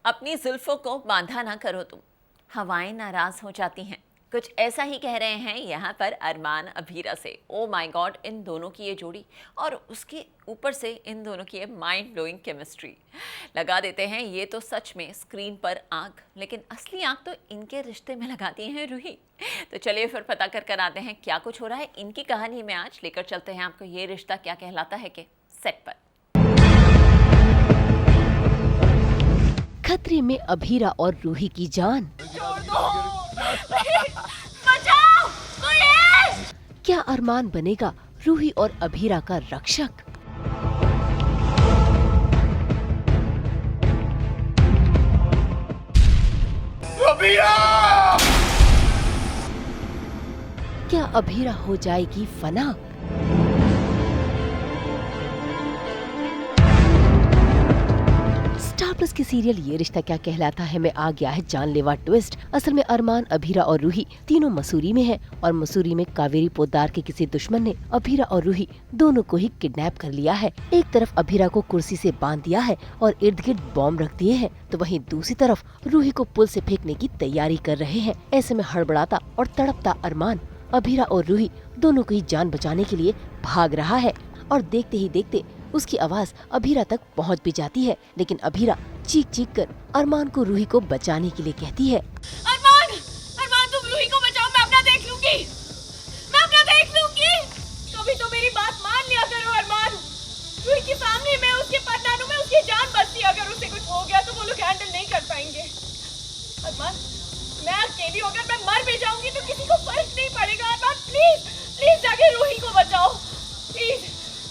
अपनी जुल्फों को बांधा ना करो तुम, हवाएं नाराज हो जाती हैं। कुछ ऐसा ही कह रहे हैं यहाँ पर अरमान अभीरा से। ओ माय गॉड, इन दोनों की ये जोड़ी और उसके ऊपर से इन दोनों की ये माइंड ब्लोइंग केमिस्ट्री। लगा देते हैं ये तो सच में स्क्रीन पर आग, लेकिन असली आग तो इनके रिश्ते में लगाती हैं रूही। तो चलिए फिर पता कर आते हैं क्या कुछ हो रहा है इनकी कहानी में। आज लेकर चलते हैं आपको ये रिश्ता क्या कहलाता है के सेट पर। खतरे में अभीरा और रूही की जान। बचाओ, कोई है? क्या अरमान बनेगा रूही और अभीरा का रक्षक? अभीरा! क्या अभीरा हो जाएगी फना? स्टार प्लस के सीरियल ये रिश्ता क्या कहलाता है में आ गया है जानलेवा ट्विस्ट। असल में अरमान, अभीरा और रूही तीनों मसूरी में हैं और मसूरी में कावेरी पोद्दार के किसी दुश्मन ने अभीरा और रूही दोनों को ही किडनैप कर लिया है। एक तरफ अभीरा को कुर्सी से बांध दिया है और इर्द गिर्द बॉम्ब रख दिए हैं, तो वहीं दूसरी तरफ रूही को पुल से फेंकने की तैयारी कर रहे हैं। ऐसे में हड़बड़ाता और तड़पता अरमान अभीरा और रूही दोनों को ही जान बचाने के लिए भाग रहा है और देखते ही देखते उसकी आवाज अभीरा तक पहुंच भी जाती है। लेकिन अभीरा चीख चीख कर अरमान को रूही को बचाने के लिए कहती है, अरमान, अरमान तुम रूही को बचाओ, मैं अपना देख लूंगी, मैं अपना देख लूंगी। कभी तो मेरी बात मान लिया करो अरमान। रूही की फैमिली में, उसके परनानों में उसकी जान बचती है, अगर उसे कुछ हो गया तो वो लोग हैंडल नहीं कर पाएंगे। अरमान, मैं अकेली होकर मैं मर भी जाऊंगी तो किसी को फर्क नहीं पड़ेगा। अरमान प्लीज प्लीज जाके रूही को बचाओ, प्लीज,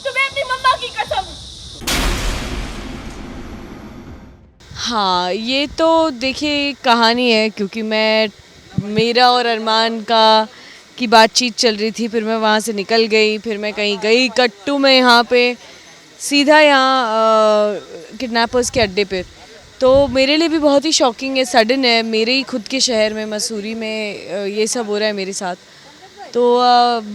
तुम्हें अपनी मम्मा की कसम। हाँ, ये तो देखिए कहानी है, क्योंकि मेरा और अरमान की बातचीत चल रही थी, फिर मैं वहाँ से निकल गई, फिर मैं कहीं गई कट्टू में, यहाँ पे सीधा यहाँ किडनैपर्स के अड्डे पे। तो मेरे लिए भी बहुत ही शॉकिंग है, सडन है, मेरे ही खुद के शहर में मसूरी में ये सब हो रहा है मेरे साथ। तो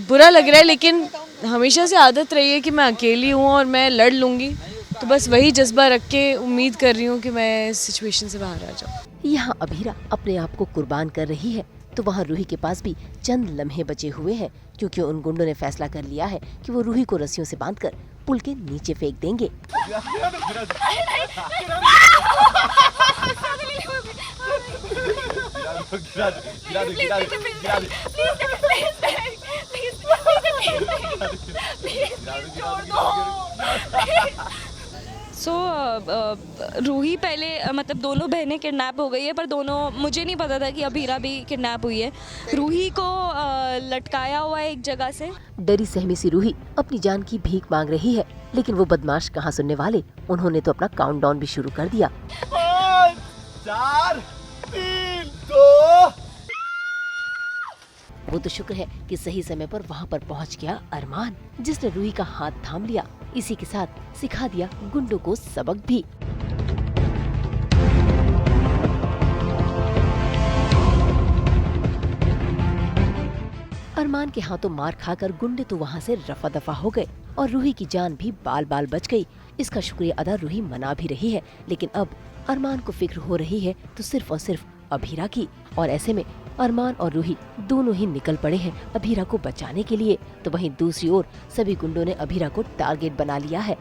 बुरा लग रहा है, लेकिन हमेशा से आदत रही है कि मैं अकेली हूँ और मैं लड़ लूँगी। तो बस वही जज्बा रख के उम्मीद कर रही हूँ कि मैं इस सिचुएशन से बाहर आ जाऊँ। यहाँ अभीरा अपने आप को कुर्बान कर रही है तो वहाँ रूही के पास भी चंद लम्हे बचे हुए हैं, क्योंकि उन गुंडों ने फैसला कर लिया है कि वो रूही को रस्सियों से बांधकर पुल के नीचे फेंक देंगे। रूही पहले मतलब दोनों बहनें किडनैप हो गई है, पर दोनों, मुझे नहीं पता था कि अभीरा भी किडनैप हुई है। रूही को लटकाया हुआ है एक जगह से। डरी सहमी सी रूही अपनी जान की भीख मांग रही है, लेकिन वो बदमाश कहाँ सुनने वाले। उन्होंने तो अपना काउंटडाउन भी शुरू कर दिया। 5, 4, 3, 2। वो तो शुक्र है कि सही समय पर वहाँ पर पहुँच गया अरमान, जिसने रूही का हाथ थाम लिया। इसी के साथ सिखा दिया गुंडों को सबक भी। अरमान के हाथों मार खाकर गुंडे तो वहाँ से रफा दफा हो गए और रूही की जान भी बाल बाल बच गई। इसका शुक्रिया अदा रूही मना भी रही है, लेकिन अब अरमान को फिक्र हो रही है तो सिर्फ और सिर्फ अभीरा की। और ऐसे में अरमान और रूही दोनों ही निकल पड़े हैं अभीरा को बचाने के लिए। तो वहीं दूसरी ओर सभी गुंडों ने अभीरा को टारगेट बना लिया है।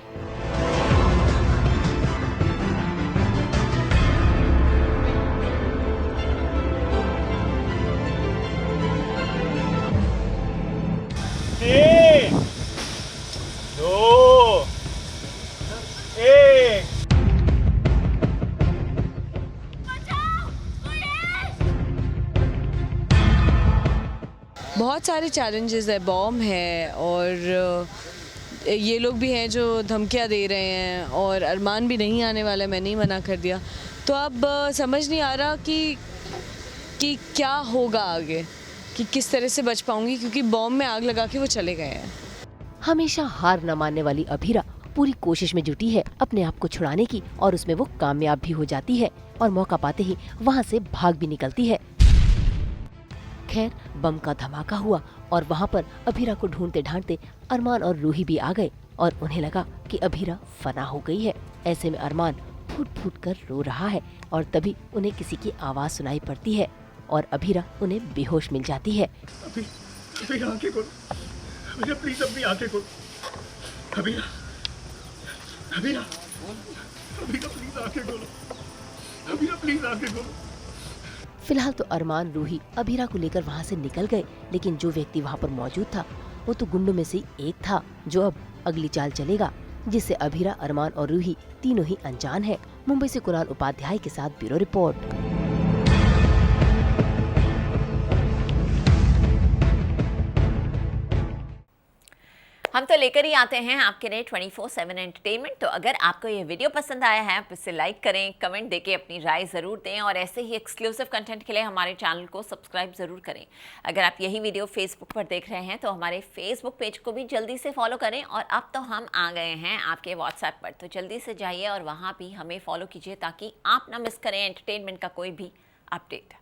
तीन, 2, 1। बहुत सारे चैलेंजेस है, बॉम्ब है और ये लोग भी हैं जो धमकियां दे रहे हैं, और अरमान भी नहीं आने वाला है, मैंने ही मना कर दिया। तो अब समझ नहीं आ रहा कि क्या होगा आगे, कि किस तरह से बच पाऊंगी, क्योंकि बॉम्ब में आग लगा के वो चले गए हैं। हमेशा हार न मानने वाली अभीरा पूरी कोशिश में जुटी है अपने आप को छुड़ाने की, और उसमें वो कामयाब भी हो जाती है और मौका पाते ही वहाँ से भाग भी निकलती है। खैर, बम का धमाका हुआ और वहाँ पर अभीरा को ढूंढते ढांढते अरमान और रूही भी आ गए और उन्हें लगा कि अभीरा फना हो गई है। ऐसे में अरमान फूट फूट कर रो रहा है और तभी उन्हें किसी की आवाज सुनाई पड़ती है और अभीरा उन्हें बेहोश मिल जाती है। अभीरा आंखें खोलो, अभीरा प्लीज अपनी आंखें खोलो, अभीरा अभीरा अभीरा प्लीज आंखें खोलो, अभीरा प्लीज आंखें खोलो। फिलहाल तो अरमान रूही अभीरा को लेकर वहाँ से निकल गए, लेकिन जो व्यक्ति वहाँ पर मौजूद था वो तो गुंडों में से एक था जो अब अगली चाल चलेगा, जिससे अभीरा, अरमान और रूही तीनों ही अनजान हैं। मुंबई से कुणाल उपाध्याय के साथ ब्यूरो रिपोर्ट। हम तो लेकर ही आते हैं आपके लिए 24/7 एंटरटेनमेंट। तो अगर आपको ये वीडियो पसंद आया है आप इसे लाइक करें, कमेंट देके अपनी राय ज़रूर दें और ऐसे ही एक्सक्लूसिव कंटेंट के लिए हमारे चैनल को सब्सक्राइब ज़रूर करें। अगर आप यही वीडियो फेसबुक पर देख रहे हैं तो हमारे फेसबुक पेज को भी जल्दी से फॉलो करें। और अब तो हम आ गए हैं आपके व्हाट्सएप पर, तो जल्दी से जाइए और वहाँ भी हमें फॉलो कीजिए ताकि आप ना मिस करें एंटरटेनमेंट का कोई भी अपडेट।